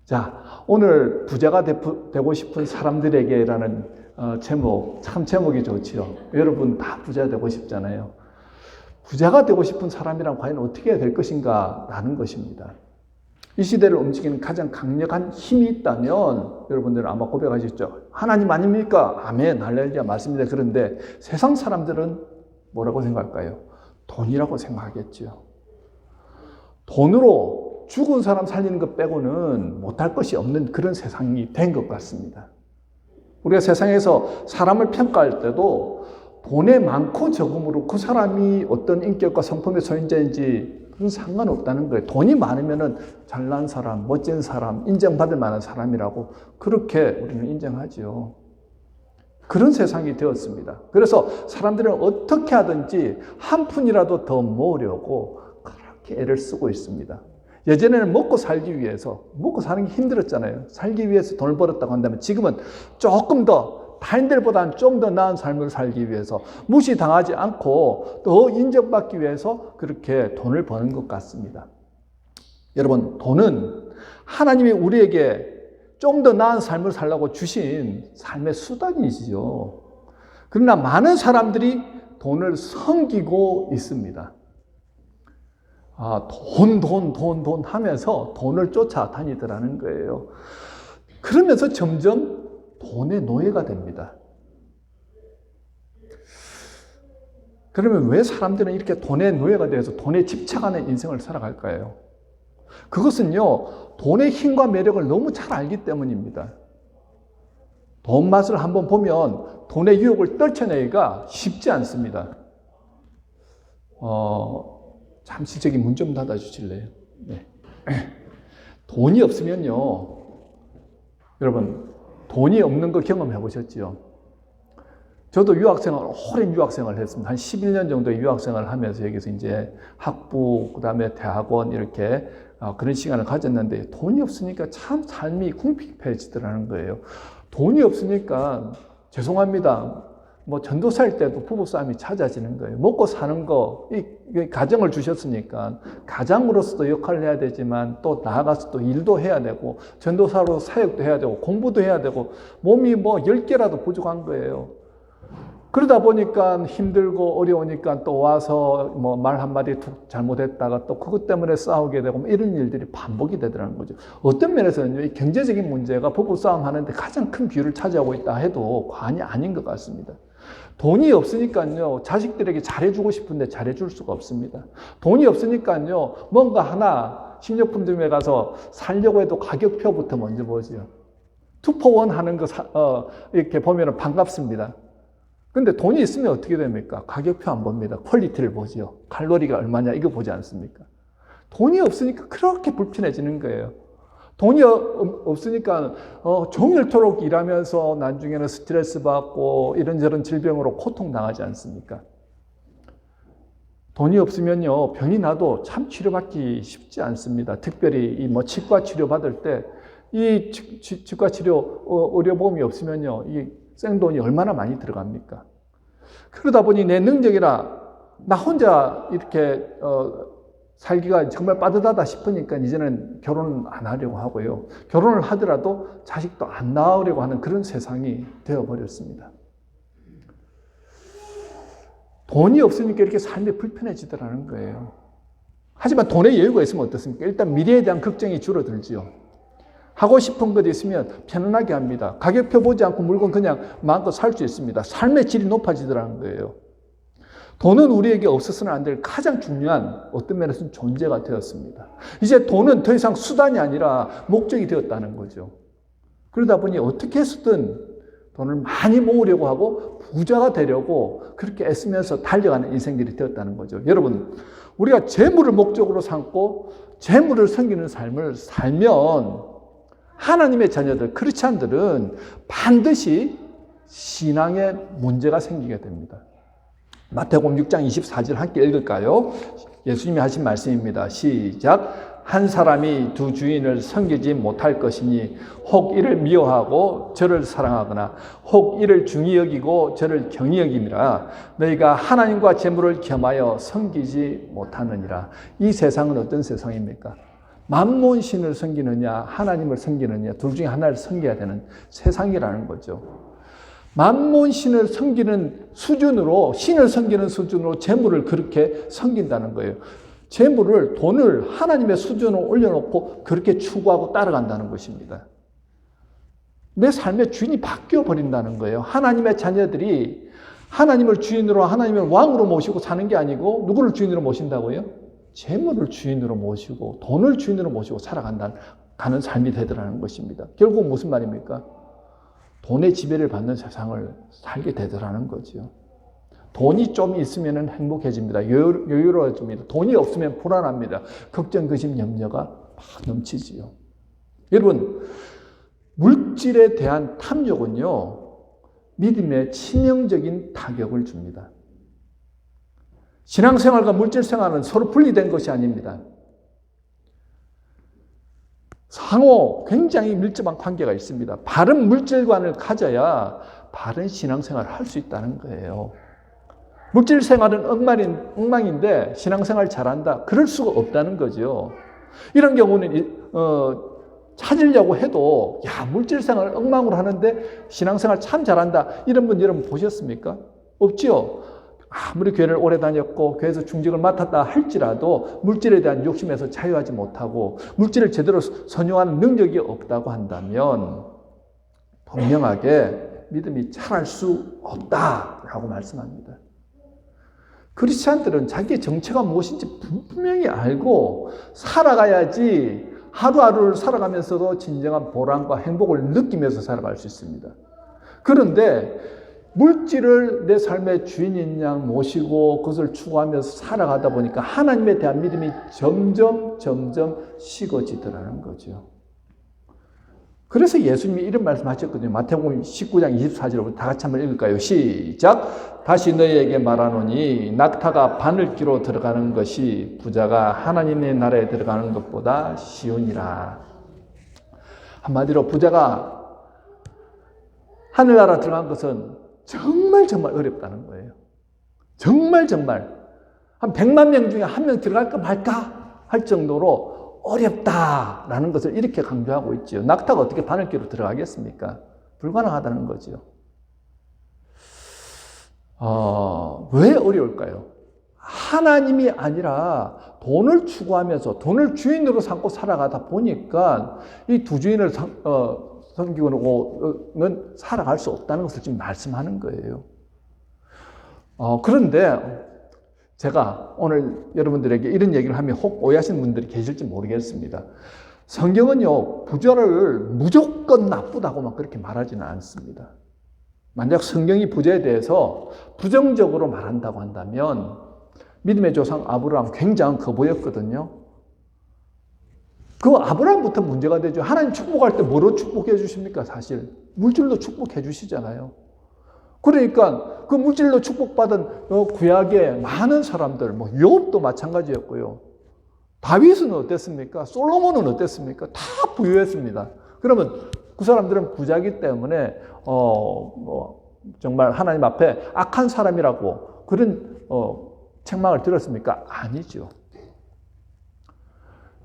자, 오늘 부자가 되고 싶은 사람들에게라는 제목, 참 제목이 좋지요. 여러분 다 부자 되고 싶잖아요. 부자가 되고 싶은 사람이란 과연 어떻게 해야 될 것인가 라는 것입니다. 이 시대를 움직이는 가장 강력한 힘이 있다면 여러분들은 아마 고백하셨죠. 하나님 아닙니까? 아멘, 할렐루야 말씀입니다. 그런데 세상 사람들은 뭐라고 생각할까요? 돈이라고 생각하겠죠. 돈으로 죽은 사람 살리는 것 빼고는 못할 것이 없는 그런 세상이 된 것 같습니다. 우리가 세상에서 사람을 평가할 때도 돈의 많고 적음으로 그 사람이 어떤 인격과 성품의 소유자인지 그건 상관없다는 거예요. 돈이 많으면 잘난 사람, 멋진 사람, 인정받을 만한 사람이라고 그렇게 우리는 인정하죠. 그런 세상이 되었습니다. 그래서 사람들은 어떻게 하든지 한 푼이라도 더 모으려고 그렇게 애를 쓰고 있습니다. 예전에는 먹고 살기 위해서, 먹고 사는 게 힘들었잖아요. 살기 위해서 돈을 벌었다고 한다면 지금은 조금 더 타인들보다는 좀 더 나은 삶을 살기 위해서 무시당하지 않고 더 인정받기 위해서 그렇게 돈을 버는 것 같습니다. 여러분, 돈은 하나님이 우리에게 좀 더 나은 삶을 살라고 주신 삶의 수단이지요. 그러나 많은 사람들이 돈을 섬기고 있습니다. 돈 하면서 돈을 쫓아다니더라는 거예요. 그러면서 점점 돈의 노예가 됩니다. 그러면 왜 사람들은 이렇게 돈의 노예가 되어서 돈에 집착하는 인생을 살아갈까요? 그것은요, 돈의 힘과 매력을 너무 잘 알기 때문입니다. 돈 맛을 한번 보면 돈의 유혹을 떨쳐내기가 쉽지 않습니다. 잠시 저기 문 좀 닫아 주실래요? 네. 돈이 없으면요, 여러분, 돈이 없는 거 경험해 보셨죠? 저도 오랜 유학생활을 했습니다. 한 11년 정도 유학생활을 하면서 여기서 이제 학부, 그 다음에 대학원 이렇게 그런 시간을 가졌는데 돈이 없으니까 참 삶이 궁핍해지더라는 거예요. 돈이 없으니까 죄송합니다. 전도사일 때도 부부싸움이 찾아지는 거예요. 먹고 사는 거, 이 가정을 주셨으니까 가장으로서도 역할을 해야 되지만 또 나아가서 또 일도 해야 되고 전도사로 사역도 해야 되고 공부도 해야 되고 몸이 10개라도 부족한 거예요. 그러다 보니까 힘들고 어려우니까 또 와서 말 한마디 툭 잘못했다가 또 그것 때문에 싸우게 되고 이런 일들이 반복이 되더라는 거죠. 어떤 면에서는요, 이 경제적인 문제가 부부싸움 하는데 가장 큰 비율을 차지하고 있다 해도 과언이 아닌 것 같습니다. 돈이 없으니까요, 자식들에게 잘해주고 싶은데 잘해줄 수가 없습니다. 돈이 없으니까요, 뭔가 하나 식료품점에 가서 살려고 해도 가격표부터 먼저 보죠. 투포원 하는 거 이렇게 보면 반갑습니다. 근데 돈이 있으면 어떻게 됩니까? 가격표 안 봅니다. 퀄리티를 보죠. 칼로리가 얼마냐 이거 보지 않습니까? 돈이 없으니까 그렇게 불편해지는 거예요. 돈이 없으니까 종일토록 일하면서 나중에는 스트레스 받고 이런저런 질병으로 고통당하지 않습니까? 돈이 없으면요, 병이 나도 참 치료받기 쉽지 않습니다. 특별히 이 치과 치료 받을 때 이 치과 치료 의료보험이 없으면요, 이 생돈이 얼마나 많이 들어갑니까? 그러다 보니 내 능력이라 나 혼자 이렇게 살기가 정말 빠듯하다 싶으니까 이제는 결혼은 안 하려고 하고요. 결혼을 하더라도 자식도 안 낳으려고 하는 그런 세상이 되어버렸습니다. 돈이 없으니까 이렇게 삶이 불편해지더라는 거예요. 하지만 돈의 여유가 있으면 어떻습니까? 일단 미래에 대한 걱정이 줄어들지요. 하고 싶은 것 있으면 편안하게 합니다. 가격표 보지 않고 물건 그냥 마음껏 살 수 있습니다. 삶의 질이 높아지더라는 거예요. 돈은 우리에게 없어서는 안 될 가장 중요한 어떤 면에서는 존재가 되었습니다. 이제 돈은 더 이상 수단이 아니라 목적이 되었다는 거죠. 그러다 보니 어떻게 해서든 돈을 많이 모으려고 하고 부자가 되려고 그렇게 애쓰면서 달려가는 인생들이 되었다는 거죠. 여러분, 우리가 재물을 목적으로 삼고 재물을 섬기는 삶을 살면 하나님의 자녀들, 크리스찬들은 반드시 신앙에 문제가 생기게 됩니다. 마태복음 6장 24절 함께 읽을까요? 예수님이 하신 말씀입니다. 시작. 한 사람이 두 주인을 섬기지 못할 것이니 혹 이를 미워하고 저를 사랑하거나 혹 이를 중히 여기고 저를 경히 여김이라. 너희가 하나님과 재물을 겸하여 섬기지 못하느니라. 이 세상은 어떤 세상입니까? 만몬신을 섬기느냐 하나님을 섬기느냐 둘 중에 하나를 섬겨야 되는 세상이라는 거죠. 만몬신을 섬기는 수준으로 신을 섬기는 수준으로 재물을 그렇게 섬긴다는 거예요. 재물을 돈을 하나님의 수준으로 올려놓고 그렇게 추구하고 따라간다는 것입니다. 내 삶의 주인이 바뀌어 버린다는 거예요. 하나님의 자녀들이 하나님을 주인으로 하나님을 왕으로 모시고 사는 게 아니고 누구를 주인으로 모신다고요? 재물을 주인으로 모시고 돈을 주인으로 모시고 살아가는 삶이 되더라는 것입니다. 결국 무슨 말입니까? 돈의 지배를 받는 세상을 살게 되더라는 거죠. 돈이 좀 있으면 행복해집니다. 여유로워집니다. 돈이 없으면 불안합니다. 걱정, 근심, 염려가 막 넘치지요. 여러분, 물질에 대한 탐욕은요, 믿음에 치명적인 타격을 줍니다. 신앙생활과 물질생활은 서로 분리된 것이 아닙니다. 상호 굉장히 밀접한 관계가 있습니다. 바른 물질관을 가져야 바른 신앙생활을 할 수 있다는 거예요. 물질생활은 엉망인데 신앙생활 잘한다. 그럴 수가 없다는 거죠. 이런 경우는 찾으려고 해도 물질생활 엉망으로 하는데 신앙생활 참 잘한다. 이런 분 여러분 보셨습니까? 없지요. 아무리 교회를 오래 다녔고 교회에서 중직을 맡았다 할지라도 물질에 대한 욕심에서 자유하지 못하고 물질을 제대로 선용하는 능력이 없다고 한다면 분명하게 믿음이 자랄 수 없다라고 말씀합니다. 크리스찬들은 자기의 정체가 무엇인지 분명히 알고 살아가야지 하루하루를 살아가면서도 진정한 보람과 행복을 느끼면서 살아갈 수 있습니다. 그런데 물질을 내 삶의 주인인 양 모시고 그것을 추구하면서 살아가다 보니까 하나님에 대한 믿음이 점점 식어지더라는 거죠. 그래서 예수님이 이런 말씀하셨거든요. 마태복음 19장 24절부터 다 같이 한번 읽을까요? 시작! 다시 너희에게 말하노니 낙타가 바늘귀로 들어가는 것이 부자가 하나님의 나라에 들어가는 것보다 쉬우니라. 한마디로 부자가 하늘나라 들어간 것은 정말 어렵다는 거예요. 정말 한 100만 명 중에 한 명 들어갈까 말까 할 정도로 어렵다라는 것을 이렇게 강조하고 있죠. 낙타가 어떻게 바늘귀로 들어가겠습니까? 불가능하다는 거죠. 왜 어려울까요? 하나님이 아니라 돈을 추구하면서 돈을 주인으로 삼고 살아가다 보니까 이 두 주인을 섬기고는 살아갈 수 없다는 것을 지금 말씀하는 거예요. 그런데 제가 오늘 여러분들에게 이런 얘기를 하면 혹 오해하시는 분들이 계실지 모르겠습니다. 성경은요, 부자를 무조건 나쁘다고만 그렇게 말하지는 않습니다. 만약 성경이 부자에 대해서 부정적으로 말한다고 한다면 믿음의 조상 아브라함 굉장한 거부였거든요. 그 아브라함부터 문제가 되죠. 하나님 축복할 때 뭐로 축복해 주십니까? 사실 물질로 축복해 주시잖아요. 그러니까 그 물질로 축복받은 구약의 많은 사람들, 욥도 마찬가지였고요. 다윗은 어땠습니까? 솔로몬은 어땠습니까? 다 부유했습니다. 그러면 그 사람들은 부자이기 때문에 정말 하나님 앞에 악한 사람이라고 그런 책망을 들었습니까? 아니죠.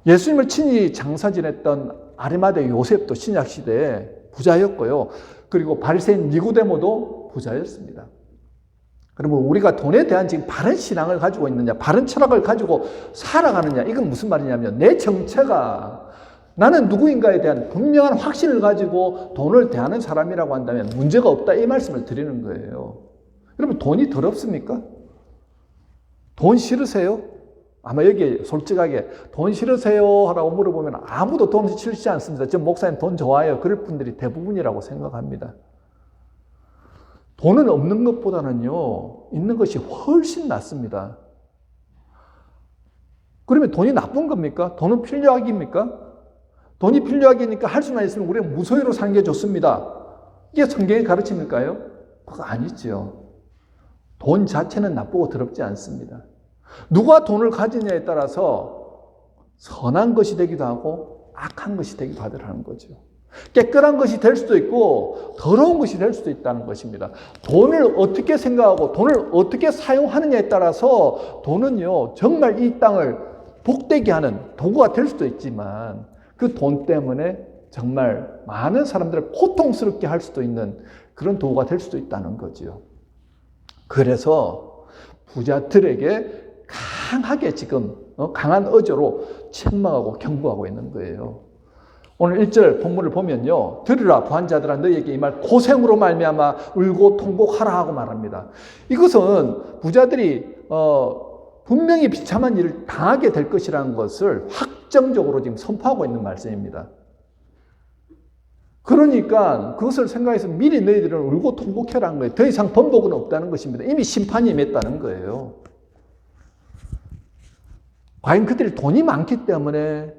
예수님을 친히 장사 지냈던 아리마대 요셉도 신약시대에 부자였고요. 그리고 바리새인 니고데모도 부자였습니다. 그러면 우리가 돈에 대한 지금 바른 신앙을 가지고 있느냐, 바른 철학을 가지고 살아가느냐, 이건 무슨 말이냐면 내 정체가 나는 누구인가에 대한 분명한 확신을 가지고 돈을 대하는 사람이라고 한다면 문제가 없다, 이 말씀을 드리는 거예요. 여러분, 돈이 더럽습니까? 돈 싫으세요? 아마 여기 솔직하게 돈 싫으세요? 라고 물어보면 아무도 돈 싫지 않습니다. 저 목사님 돈 좋아해요. 그럴 분들이 대부분이라고 생각합니다. 돈은 없는 것보다는요, 있는 것이 훨씬 낫습니다. 그러면 돈이 나쁜 겁니까? 돈은 필요하기입니까? 돈이 필요하기니까 할 수만 있으면 우리가 무소유로 사는 게 좋습니다. 이게 성경의 가르침일까요? 그거 아니죠. 돈 자체는 나쁘고 더럽지 않습니다. 누가 돈을 가지냐에 따라서 선한 것이 되기도 하고 악한 것이 되기도 하더라는 거죠. 깨끗한 것이 될 수도 있고 더러운 것이 될 수도 있다는 것입니다. 돈을 어떻게 생각하고 돈을 어떻게 사용하느냐에 따라서 돈은요, 정말 이 땅을 복되게 하는 도구가 될 수도 있지만 그 돈 때문에 정말 많은 사람들을 고통스럽게 할 수도 있는 그런 도구가 될 수도 있다는 거죠. 그래서 부자들에게 강하게 지금 강한 어조로 책망하고 경고하고 있는 거예요. 오늘 1절 본문을 보면요. 들으라 부한 자들아 너희에게 이 말 고생으로 말미암아 울고 통곡하라 하고 말합니다. 이것은 부자들이 분명히 비참한 일을 당하게 될 것이라는 것을 확정적으로 지금 선포하고 있는 말씀입니다. 그러니까 그것을 생각해서 미리 너희들은 울고 통곡해라는 거예요. 더 이상 번복은 없다는 것입니다. 이미 심판이 임했다는 거예요. 과연 그들이 돈이 많기 때문에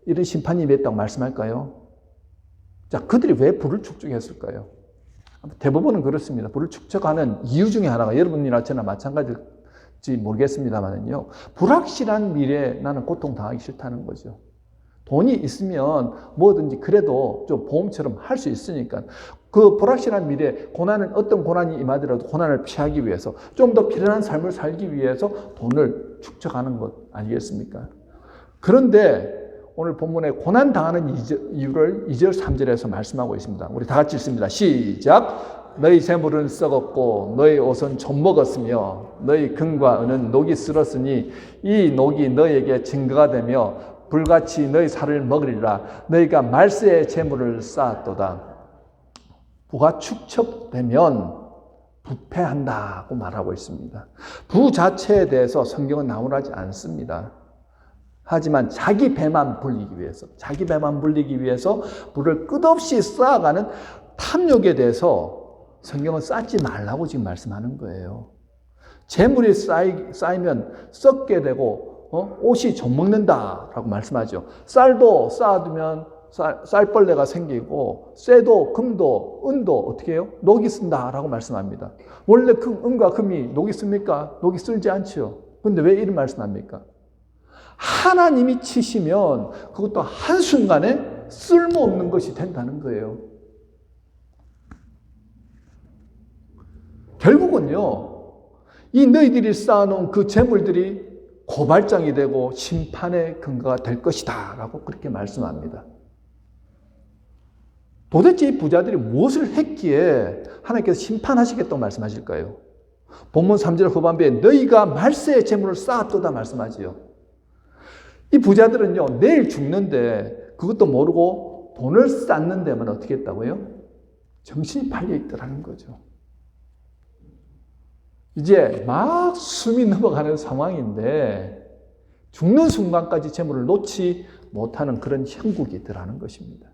이런 심판이 임했다고 말씀할까요? 자, 그들이 왜 부를 축적했을까요? 대부분은 그렇습니다. 부를 축적하는 이유 중에 하나가 여러분이나 저나 마찬가지일지 모르겠습니다만요. 불확실한 미래에 나는 고통당하기 싫다는 거죠. 돈이 있으면 뭐든지 그래도 좀 보험처럼 할 수 있으니까 그 불확실한 미래에 고난은 어떤 고난이 임하더라도 고난을 피하기 위해서 좀 더 편안한 삶을 살기 위해서 돈을 축적하는 것 아니겠습니까? 그런데 오늘 본문에 고난 당하는 이유를 2절 3절에서 말씀하고 있습니다. 우리 다 같이 읽습니다. 시작. 너희 재물은 썩었고 너희 옷은 좀 먹었으며 너희 금과 은은 녹이 쓸었으니 이 녹이 너희에게 증거가 되며 불같이 너희 살을 먹으리라. 너희가 말세의 재물을 쌓았도다. 부가 축적되면 부패한다고 말하고 있습니다. 부 자체에 대해서 성경은 나오지 않습니다. 하지만 자기 배만 불리기 위해서 부를 끝없이 쌓아가는 탐욕에 대해서 성경은 쌓지 말라고 지금 말씀하는 거예요. 재물이 쌓이면 썩게 되고 옷이 좀 먹는다라고 말씀하죠. 쌀도 쌓아두면 쌀벌레가 생기고 쇠도 금도 은도 어떻게 해요? 녹이 쓴다라고 말씀합니다. 원래 은과 금이 녹이 씁니까? 녹이 쓸지 않죠. 그런데 왜 이런 말씀합니까? 하나님이 치시면 그것도 한순간에 쓸모없는 것이 된다는 거예요. 결국은요, 이 너희들이 쌓아놓은 그 재물들이 고발장이 되고 심판의 근거가 될 것이다 라고 그렇게 말씀합니다. 도대체 이 부자들이 무엇을 했기에 하나님께서 심판하시겠다고 말씀하실까요? 본문 3절 후반부에 너희가 말세의 재물을 쌓았도다 말씀하지요. 이 부자들은요, 내일 죽는데 그것도 모르고 돈을 쌓는 데만 어떻게 했다고요? 정신이 팔려 있더라는 거죠. 이제 막 숨이 넘어가는 상황인데 죽는 순간까지 재물을 놓지 못하는 그런 형국이더라는 것입니다.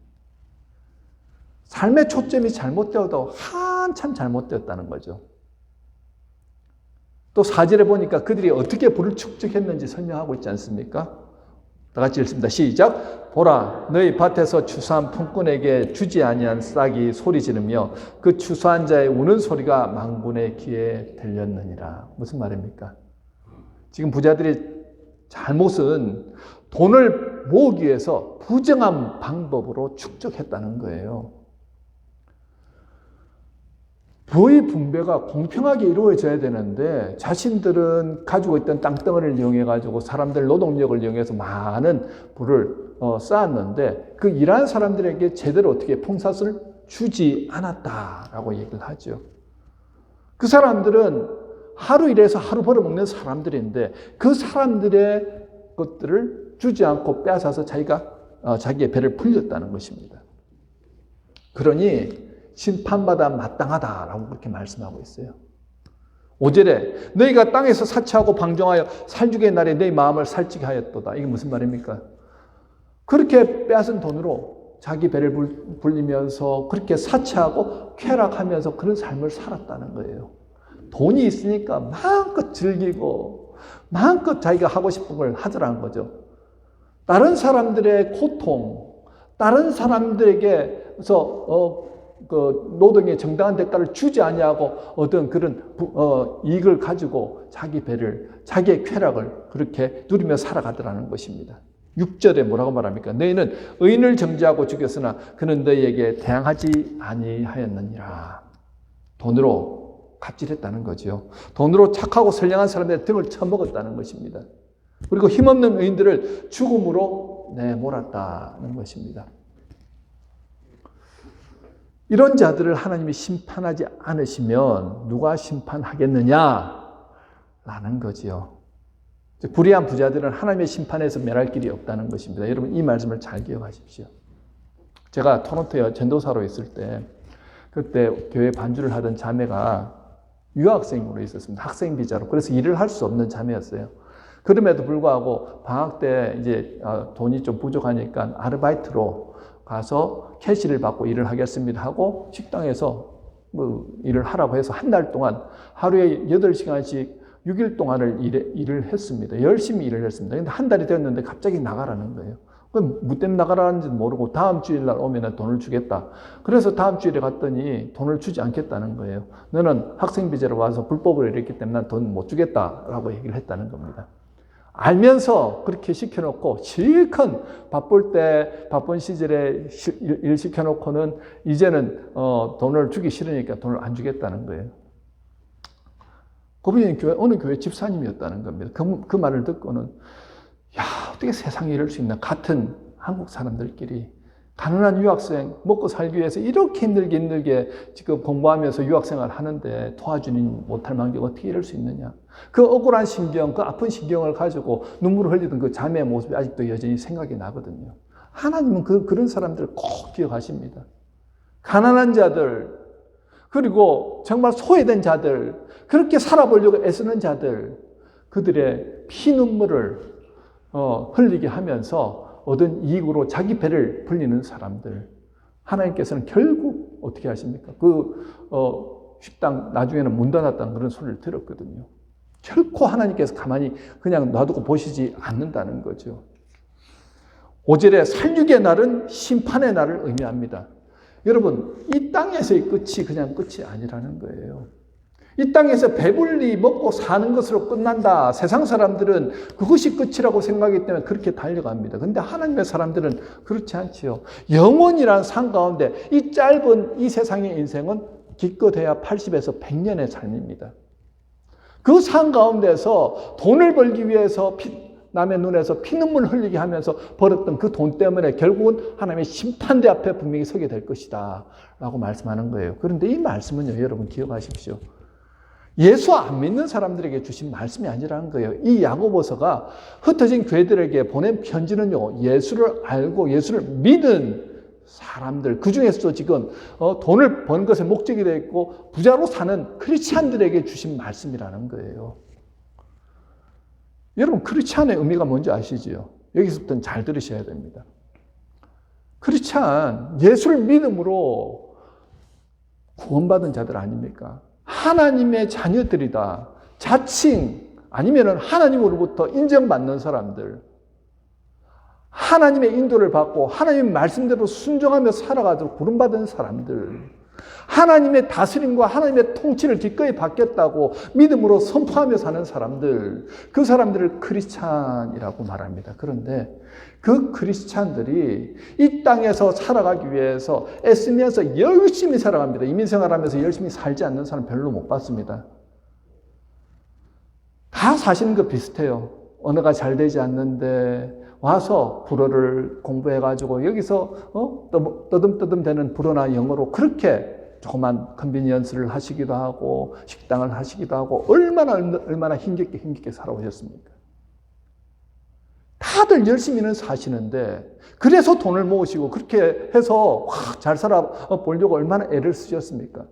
삶의 초점이 잘못되어도 한참 잘못되었다는 거죠. 또 4절에 보니까 그들이 어떻게 부를 축적했는지 설명하고 있지 않습니까? 다 같이 읽습니다. 시작. 보라, 너희 밭에서 추수한 품꾼에게 주지 아니한 싹이 소리 지르며 그 추수한 자의 우는 소리가 망군의 귀에 들렸느니라. 무슨 말입니까? 지금 부자들이 잘못은 돈을 모으기 위해서 부정한 방법으로 축적했다는 거예요. 부의 분배가 공평하게 이루어져야 되는데 자신들은 가지고 있던 땅덩어리를 이용해가지고 사람들 노동력을 이용해서 많은 부를 쌓았는데 그 일한 사람들에게 제대로 어떻게 봉사를 주지 않았다라고 얘기를 하죠. 그 사람들은 하루 일해서 하루 벌어먹는 사람들인데 그 사람들의 것들을 주지 않고 빼앗아서 자기의 배를 불렸다는 것입니다. 그러니 심판받아 마땅하다라고 그렇게 말씀하고 있어요. 5절에 너희가 땅에서 사치하고 방종하여 살죽의 날에 너희 마음을 살찌게 하였도다. 이게 무슨 말입니까? 그렇게 빼앗은 돈으로 자기 배를 불리면서 그렇게 사치하고 쾌락하면서 그런 삶을 살았다는 거예요. 돈이 있으니까 마음껏 즐기고 마음껏 자기가 하고 싶은 걸 하더라는 거죠. 다른 사람들의 고통, 다른 사람들에게서 그 노동의 정당한 대가를 주지 아니하고 어떤 그런 이익을 가지고 자기 배를, 자기의 쾌락을 그렇게 누리며 살아가더라는 것입니다. 6절에 뭐라고 말합니까? 너희는 의인을 정죄하고 죽였으나 그는 너희에게 대항하지 아니하였느니라. 돈으로 갑질했다는 거죠. 돈으로 착하고 선량한 사람들의 등을 쳐먹었다는 것입니다. 그리고 힘없는 의인들을 죽음으로 내몰았다는 것입니다. 이런 자들을 하나님이 심판하지 않으시면 누가 심판하겠느냐라는 거지요. 불의한 부자들은 하나님의 심판에서 면할 길이 없다는 것입니다. 여러분 이 말씀을 잘 기억하십시오. 제가 토론토에 전도사로 있을 때 그때 교회 반주를 하던 자매가 유학생으로 있었습니다. 학생 비자로. 그래서 일을 할 수 없는 자매였어요. 그럼에도 불구하고 방학 때 이제 돈이 좀 부족하니까 아르바이트로 가서 캐시를 받고 일을 하겠습니다 하고 식당에서 뭐 일을 하라고 해서 한 달 동안 하루에 8시간씩 6일 동안을 일을 했습니다. 열심히 일을 했습니다. 근데 한 달이 됐는데 갑자기 나가라는 거예요. 그럼 뭐 때문에 나가라는지도 모르고 다음 주일날 오면 돈을 주겠다. 그래서 다음 주일에 갔더니 돈을 주지 않겠다는 거예요. 너는 학생 비자로 와서 불법으로 이랬기 때문에 난 돈 못 주겠다라고 얘기를 했다는 겁니다. 알면서 그렇게 시켜놓고 실컷 바쁜 시절에 일 시켜놓고는 이제는 돈을 주기 싫으니까 돈을 안 주겠다는 거예요. 그분이 어느 교회 집사님이었다는 겁니다. 그 말을 듣고는 야, 어떻게 세상에 이럴 수 있나. 같은 한국 사람들끼리 가난한 유학생 먹고 살기 위해서 이렇게 힘들게 지금 공부하면서 유학생활 하는데 도와주니 못할 망정 어떻게 이럴 수 있느냐. 그 억울한 심경, 그 아픈 심경을 가지고 눈물을 흘리던 그 자매의 모습이 아직도 여전히 생각이 나거든요. 하나님은 그런 사람들을 꼭 기억하십니다. 가난한 자들, 그리고 정말 소외된 자들, 그렇게 살아보려고 애쓰는 자들, 그들의 피눈물을 흘리게 하면서 얻은 이익으로 자기 배를 불리는 사람들, 하나님께서는 결국 어떻게 하십니까? 식당 나중에는 문 닫았다는 그런 소리를 들었거든요. 결코 하나님께서 가만히 그냥 놔두고 보시지 않는다는 거죠. 5절에 살육의 날은 심판의 날을 의미합니다. 여러분, 이 땅에서의 끝이 그냥 끝이 아니라는 거예요. 이 땅에서 배불리 먹고 사는 것으로 끝난다. 세상 사람들은 그것이 끝이라고 생각하기 때문에 그렇게 달려갑니다. 그런데 하나님의 사람들은 그렇지 않지요. 영원이라는 산 가운데 이 짧은 이 세상의 인생은 기껏해야 80에서 100년의 삶입니다. 그 산 가운데서 돈을 벌기 위해서 남의 눈에서 피눈물 흘리게 하면서 벌었던 그 돈 때문에 결국은 하나님의 심판대 앞에 분명히 서게 될 것이다 라고 말씀하는 거예요. 그런데 이 말씀은요, 여러분 기억하십시오. 예수 안 믿는 사람들에게 주신 말씀이 아니라는 거예요. 이 야고보서가 흩어진 교회들에게 보낸 편지는요, 예수를 알고 예수를 믿은 사람들, 그 중에서도 지금 돈을 번 것에 목적이 되어 있고 부자로 사는 크리스찬들에게 주신 말씀이라는 거예요. 여러분, 크리스찬의 의미가 뭔지 아시지요? 여기서부터는 잘 들으셔야 됩니다. 크리스찬, 예수를 믿음으로 구원받은 자들 아닙니까? 하나님의 자녀들이다. 자칭 아니면 하나님으로부터 인정받는 사람들, 하나님의 인도를 받고 하나님의 말씀대로 순종하며 살아가도록 부름받은 사람들, 하나님의 다스림과 하나님의 통치를 기꺼이 받겠다고 믿음으로 선포하며 사는 사람들, 그 사람들을 크리스찬이라고 말합니다. 그런데 그 크리스찬들이 이 땅에서 살아가기 위해서 애쓰면서 열심히 살아갑니다. 이민생활하면서 열심히 살지 않는 사람 별로 못 봤습니다. 다 사시는 거 비슷해요. 언어가 잘 되지 않는데 와서 불어를 공부해가지고 여기서 떠듬떠듬 되는 불어나 영어로 그렇게 조그만 컨비니언스를 하시기도 하고 식당을 하시기도 하고 얼마나 힘겹게 살아오셨습니까? 다들 열심히는 사시는데 그래서 돈을 모으시고 그렇게 해서 잘 살아보려고 얼마나 애를 쓰셨습니까?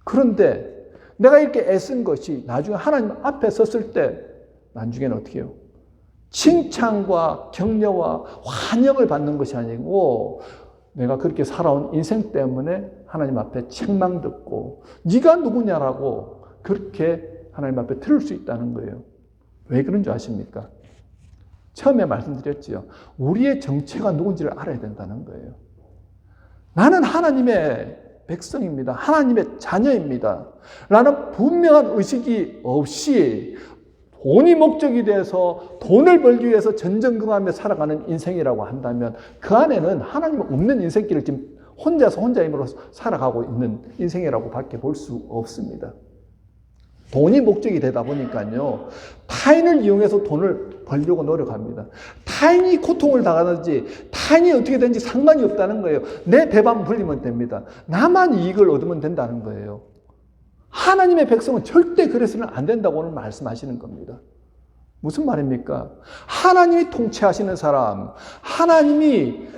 그런데 내가 이렇게 애쓴 것이 나중에 하나님 앞에 섰을 때 나중에는 어떻게 해요? 칭찬과 격려와 환영을 받는 것이 아니고 내가 그렇게 살아온 인생 때문에 하나님 앞에 책망 듣고 네가 누구냐라고 그렇게 하나님 앞에 들을 수 있다는 거예요. 왜 그런 줄 아십니까? 처음에 말씀드렸지요. 우리의 정체가 누군지를 알아야 된다는 거예요. 나는 하나님의 백성입니다. 하나님의 자녀입니다. 라는 분명한 의식이 없이 돈이 목적이 돼서 돈을 벌기 위해서 전전긍긍하며 살아가는 인생이라고 한다면 그 안에는 하나님 없는 인생길을 지금 혼자 힘으로 살아가고 있는 인생이라고 밖에 볼 수 없습니다. 돈이 목적이 되다 보니까요. 타인을 이용해서 돈을 벌려고 노력합니다. 타인이 고통을 당하든지 타인이 어떻게 되는지 상관이 없다는 거예요. 내 배만 불리면 됩니다. 나만 이익을 얻으면 된다는 거예요. 하나님의 백성은 절대 그래서는 안 된다고 오늘 말씀하시는 겁니다. 무슨 말입니까? 하나님이 통치하시는 사람, 하나님이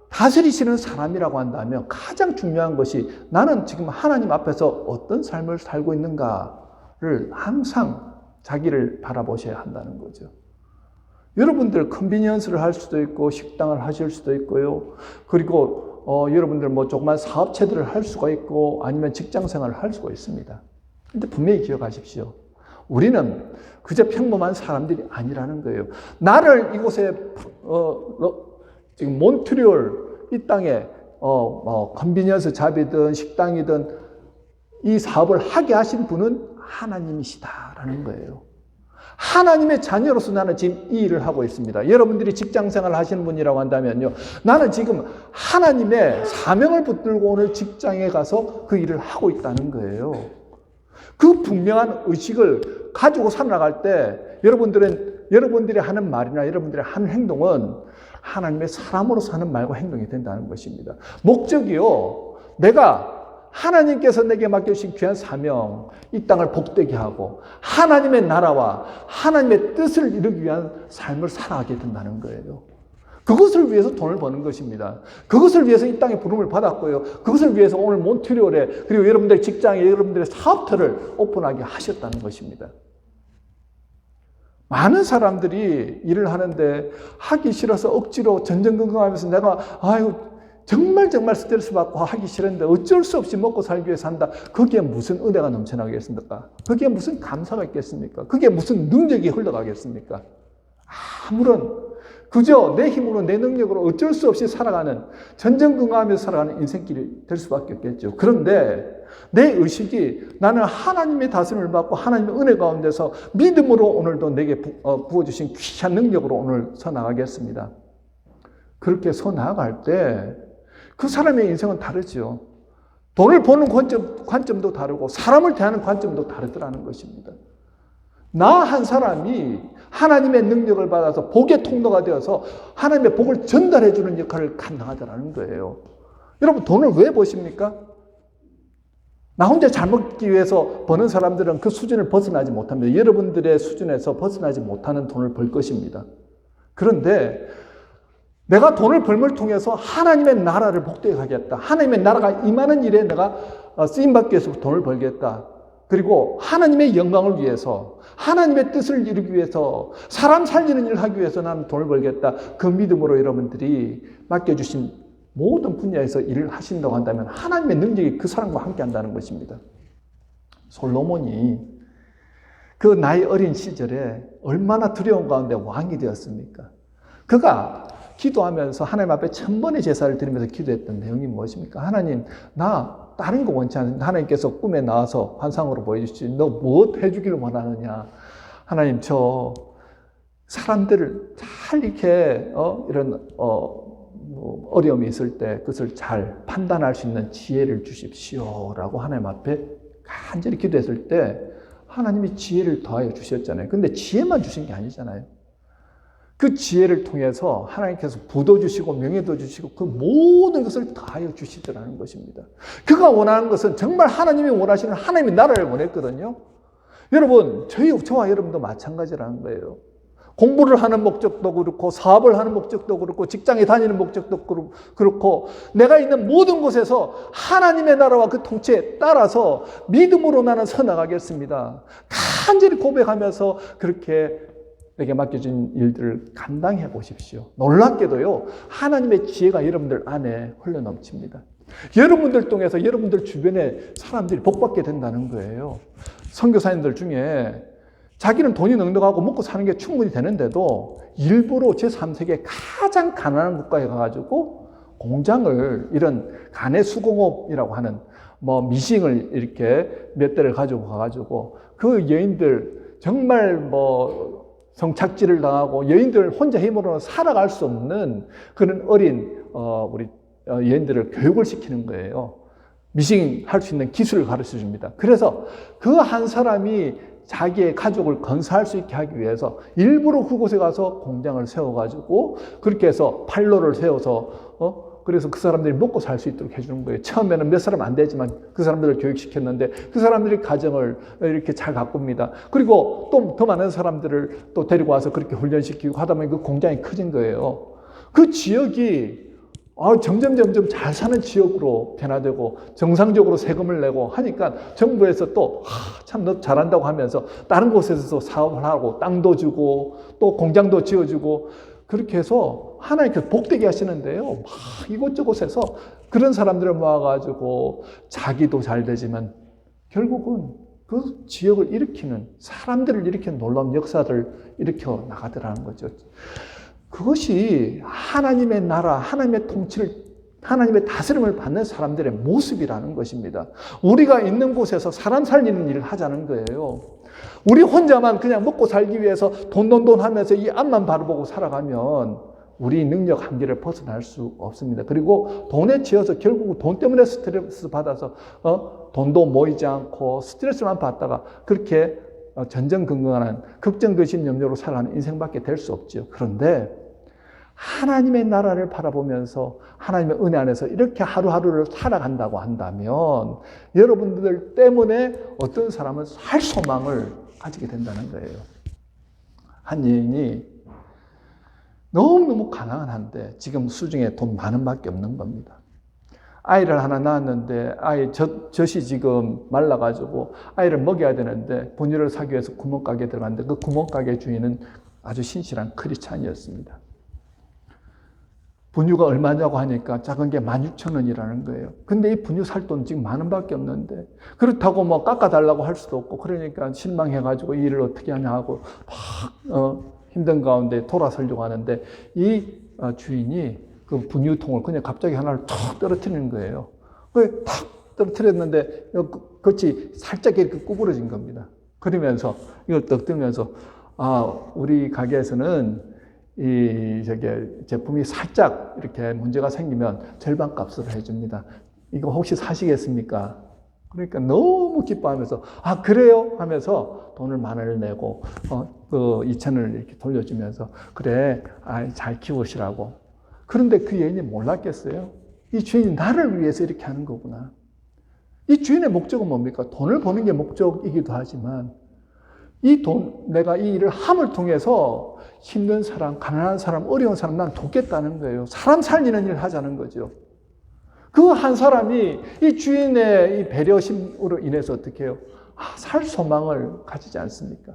다스리시는 사람이라고 한다면 가장 중요한 것이 나는 지금 하나님 앞에서 어떤 삶을 살고 있는가를 항상 자기를 바라보셔야 한다는 거죠. 여러분들 컨비니언스를 할 수도 있고 식당을 하실 수도 있고요. 그리고 여러분들 뭐 조그만 사업체들을 할 수가 있고 아니면 직장 생활을 할 수가 있습니다. 근데 분명히 기억하십시오. 우리는 그저 평범한 사람들이 아니라는 거예요. 나를 이곳에 지금 몬트리올 이 땅에 컨비니언스 잡이든 식당이든 이 사업을 하게 하신 분은 하나님이시다라는 거예요. 하나님의 자녀로서 나는 지금 이 일을 하고 있습니다. 여러분들이 직장생활을 하시는 분이라고 한다면요. 나는 지금 하나님의 사명을 붙들고 오늘 직장에 가서 그 일을 하고 있다는 거예요. 그 분명한 의식을 가지고 살아나갈 때 여러분들이 하는 말이나 여러분들이 하는 행동은 하나님의 사람으로서 하는 말과 행동이 된다는 것입니다. 목적이요. 내가 하나님께서 내게 맡겨주신 귀한 사명, 이 땅을 복되게 하고 하나님의 나라와 하나님의 뜻을 이루기 위한 삶을 살아가게 된다는 거예요. 그것을 위해서 돈을 버는 것입니다. 그것을 위해서 이 땅에 부름을 받았고요. 그것을 위해서 오늘 몬트리올에 그리고 여러분들의 직장에 여러분들의 사업터를 오픈하게 하셨다는 것입니다. 많은 사람들이 일을 하는데 하기 싫어서 억지로 전전긍긍하면서 내가 정말 스트레스 받고 하기 싫은데 어쩔 수 없이 먹고 살기 위해서 한다. 거기에 무슨 은혜가 넘쳐나겠습니까? 거기에 무슨 감사가 있겠습니까? 거기에 무슨 능력이 흘러가겠습니까? 아무런 그저 내 힘으로 내 능력으로 어쩔 수 없이 살아가는 전전긍긍하면서 살아가는 인생길이 될 수밖에 없겠죠. 그런데 내 의식이 나는 하나님의 다스림을 받고 하나님의 은혜 가운데서 믿음으로 오늘도 내게 부어주신 귀한 능력으로 오늘 서 나가겠습니다. 그렇게 서 나아갈 때 그 사람의 인생은 다르죠. 돈을 버는 관점도 다르고 사람을 대하는 관점도 다르더라는 것입니다. 나 한 사람이 하나님의 능력을 받아서 복의 통로가 되어서 하나님의 복을 전달해 주는 역할을 감당하더라는 거예요. 여러분 돈을 왜 버십니까? 나 혼자 잘 먹기 위해서 버는 사람들은 그 수준을 벗어나지 못합니다. 여러분들의 수준에서 벗어나지 못하는 돈을 벌 것입니다. 그런데 내가 돈을 벌음을 통해서 하나님의 나라를 복되게 하겠다. 하나님의 나라가 임하는 일에 내가 쓰임받기 위해서 돈을 벌겠다. 그리고 하나님의 영광을 위해서 하나님의 뜻을 이루기 위해서 사람 살리는 일을 하기 위해서 나는 돈을 벌겠다. 그 믿음으로 여러분들이 맡겨주신 모든 분야에서 일을 하신다고 한다면 하나님의 능력이 그 사람과 함께 한다는 것입니다. 솔로몬이 그 나이 어린 시절에 얼마나 두려운 가운데 왕이 되었습니까? 그가 기도하면서 하나님 앞에 1000번의 제사를 드리면서 기도했던 내용이 무엇입니까? 하나님, 나 다른 거 원치 않는데 하나님께서 꿈에 나와서 환상으로 보여주시지 너 무엇 해주기를 원하느냐? 하나님, 저 사람들을 잘 이렇게 이런 어려움이 있을 때 그것을 잘 판단할 수 있는 지혜를 주십시오라고 하나님 앞에 간절히 기도했을 때 하나님이 지혜를 더하여 주셨잖아요. 근데 지혜만 주신 게 아니잖아요. 그 지혜를 통해서 하나님께서 부도 주시고 명예도 주시고 그 모든 것을 다하여 주시더라는 것입니다. 그가 원하는 것은 정말 하나님이 원하시는 하나님의 나라를 원했거든요. 여러분, 저와 여러분도 마찬가지라는 거예요. 공부를 하는 목적도 그렇고 사업을 하는 목적도 그렇고 직장에 다니는 목적도 그렇고 내가 있는 모든 곳에서 하나님의 나라와 그 통치에 따라서 믿음으로 나는 서나가겠습니다. 간절히 고백하면서 그렇게 내게 맡겨진 일들을 감당해 보십시오. 놀랍게도요, 하나님의 지혜가 여러분들 안에 흘러넘칩니다. 여러분들 통해서 여러분들 주변에 사람들이 복받게 된다는 거예요. 선교사님들 중에 자기는 돈이 넉넉하고 먹고 사는 게 충분히 되는데도 일부러 제3세계 가장 가난한 국가에 가가지고 공장을 이런 가내 수공업이라고 하는 미싱을 이렇게 몇 대를 가지고 가가지고 그 여인들 정말 성착취를 당하고 여인들 혼자 힘으로는 살아갈 수 없는 그런 어린 우리 여인들을 교육을 시키는 거예요. 미싱할 수 있는 기술을 가르쳐 줍니다. 그래서 그 한 사람이 자기의 가족을 건사할 수 있게 하기 위해서 일부러 그곳에 가서 공장을 세워가지고 그렇게 해서 판로를 세워서 그래서 그 사람들이 먹고 살 수 있도록 해주는 거예요. 처음에는 몇 사람 안 되지만 그 사람들을 교육시켰는데 그 사람들이 가정을 이렇게 잘 가꿉니다. 그리고 또 더 많은 사람들을 또 데리고 와서 그렇게 훈련시키고 하다 보니 그 공장이 커진 거예요. 그 지역이 점점 잘 사는 지역으로 변화되고 정상적으로 세금을 내고 하니까 정부에서 또 참 너 잘한다고 하면서 다른 곳에서 사업을 하고 땅도 주고 또 공장도 지어주고 그렇게 해서 하나님께서 복되게 하시는데요. 막 이곳저곳에서 그런 사람들을 모아가지고 자기도 잘 되지만 결국은 그 지역을 일으키는 사람들을 일으키는 놀라운 역사를 일으켜 나가더라는 거죠. 그것이 하나님의 나라, 하나님의 통치를, 하나님의 다스림을 받는 사람들의 모습이라는 것입니다. 우리가 있는 곳에서 사람 살리는 일을 하자는 거예요. 우리 혼자만 그냥 먹고 살기 위해서 돈 하면서 이 앞만 바라보고 살아가면 우리 능력 한계를 벗어날 수 없습니다. 그리고 돈에 치여서 결국 돈 때문에 스트레스 받아서 돈도 모이지 않고 스트레스만 받다가 그렇게 전전긍긍하는 걱정근심 염려로 살아가는 인생밖에 될 수 없죠. 그런데 하나님의 나라를 바라보면서 하나님의 은혜 안에서 이렇게 하루하루를 살아간다고 한다면 여러분들 때문에 어떤 사람은 살 소망을 가지게 된다는 거예요. 한 여인이 너무너무 가난한데 지금 수중에 돈 많은 밖에 없는 겁니다. 아이를 하나 낳았는데 젖이 지금 말라가지고 아이를 먹여야 되는데 분유를 사기 위해서 구멍가게에 들어갔는데 그 구멍가게 주인은 아주 신실한 크리스찬이었습니다. 분유가 얼마냐고 하니까 작은 게 16,000원이라는 거예요. 근데 이 분유 살 돈 지금 만 원밖에 없는데 그렇다고 뭐 깎아달라고 할 수도 없고 그러니까 실망해가지고 이 일을 어떻게 하냐 하고 막 힘든 가운데 돌아서려고 하는데 이 주인이 그 분유통을 그냥 갑자기 하나를 탁 떨어뜨리는 거예요. 그 탁 떨어뜨렸는데 그것이 살짝 이렇게 구부러진 겁니다. 그러면서 이걸 떡 들면서 우리 가게에서는 제품이 살짝 이렇게 문제가 생기면 절반 값으로 해줍니다. 이거 혹시 사시겠습니까? 그러니까 너무 기뻐하면서 그래요? 하면서 돈을 10,000원을 내고 그 2,000원을 이렇게 돌려주면서 그래 잘 키우시라고. 그런데 그 여인이 몰랐겠어요? 이 주인이 나를 위해서 이렇게 하는 거구나. 이 주인의 목적은 뭡니까? 돈을 버는 게 목적이기도 하지만 내가 이 일을 함을 통해서 힘든 사람, 가난한 사람, 어려운 사람 난 돕겠다는 거예요. 사람 살리는 일을 하자는 거죠. 그 한 사람이 이 주인의 이 배려심으로 인해서 어떻게 해요? 살 소망을 가지지 않습니까?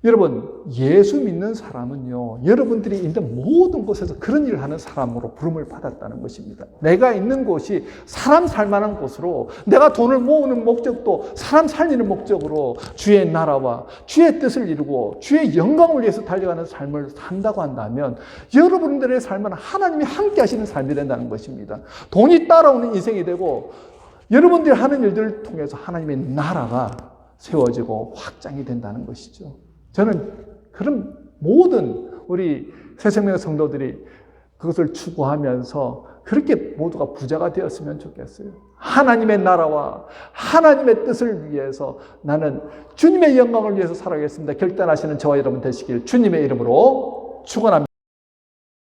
여러분, 예수 믿는 사람은요, 여러분들이 있는 모든 곳에서 그런 일을 하는 사람으로 부름을 받았다는 것입니다. 내가 있는 곳이 사람 살만한 곳으로 내가 돈을 모으는 목적도 사람 살리는 목적으로 주의 나라와 주의 뜻을 이루고 주의 영광을 위해서 달려가는 삶을 산다고 한다면 여러분들의 삶은 하나님이 함께 하시는 삶이 된다는 것입니다. 돈이 따라오는 인생이 되고 여러분들이 하는 일들을 통해서 하나님의 나라가 세워지고 확장이 된다는 것이죠. 저는 그런 모든 우리 새생명 성도들이 그것을 추구하면서 그렇게 모두가 부자가 되었으면 좋겠어요. 하나님의 나라와 하나님의 뜻을 위해서 나는 주님의 영광을 위해서 살아가겠습니다. 결단하시는 저와 여러분 되시길 주님의 이름으로 축원합니다.